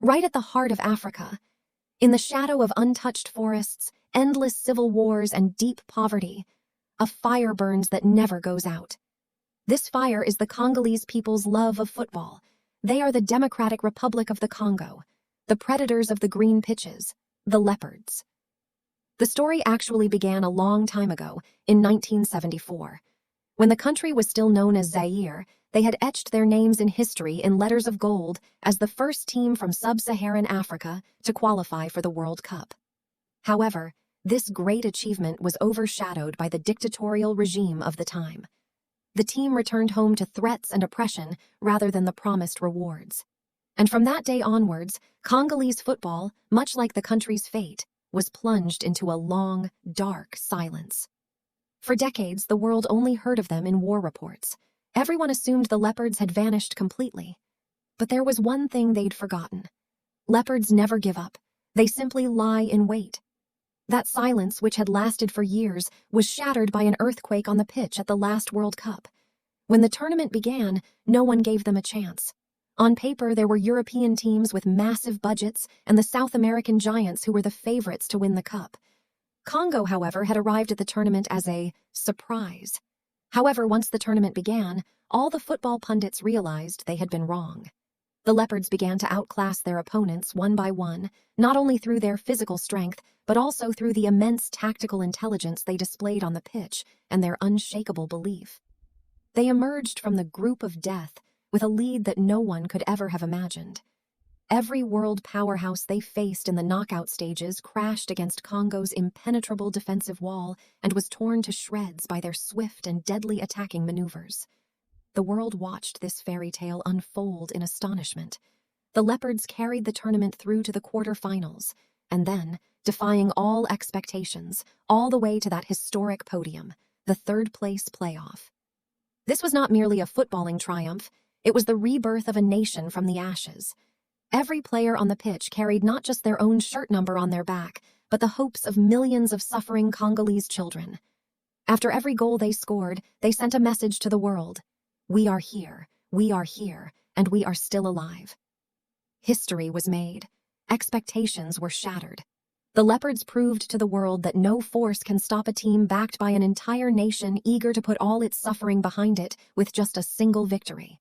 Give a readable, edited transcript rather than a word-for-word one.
right at the heart of Africa. In the shadow of untouched forests, endless civil wars, and deep poverty, a fire burns that never goes out. This fire is the Congolese people's love of football. They are the Democratic Republic of the Congo, the predators of the green pitches, the Leopards. The story actually began a long time ago, in 1974. When the country was still known as Zaire, they had etched their names in history in letters of gold as the first team from sub-Saharan Africa to qualify for the World Cup. However, this great achievement was overshadowed by the dictatorial regime of the time. The team returned home to threats and oppression rather than the promised rewards. And from that day onwards, Congolese football, much like the country's fate, was plunged into a long, dark silence. For decades, the world only heard of them in war reports. Everyone assumed the Leopards had vanished completely. But there was one thing they'd forgotten. Leopards never give up. They simply lie in wait. That silence, which had lasted for years, was shattered by an earthquake on the pitch at the last World Cup. When the tournament began, no one gave them a chance. On paper, there were European teams with massive budgets and the South American giants who were the favorites to win the cup. Congo, however, had arrived at the tournament as a surprise. However, once the tournament began, all the football pundits realized they had been wrong. The Leopards began to outclass their opponents one by one, not only through their physical strength, but also through the immense tactical intelligence they displayed on the pitch and their unshakable belief. They emerged from the group of death with a lead that no one could ever have imagined. Every world powerhouse they faced in the knockout stages crashed against Congo's impenetrable defensive wall and was torn to shreds by their swift and deadly attacking maneuvers. The world watched this fairy tale unfold in astonishment. The Leopards carried the tournament through to the quarterfinals, and then, defying all expectations, all the way to that historic podium, the third-place playoff. This was not merely a footballing triumph, it was the rebirth of a nation from the ashes. Every player on the pitch carried not just their own shirt number on their back, but the hopes of millions of suffering Congolese children. After every goal they scored, they sent a message to the world. We are here, and we are still alive. History was made. Expectations were shattered. The Leopards proved to the world that no force can stop a team backed by an entire nation eager to put all its suffering behind it with just a single victory.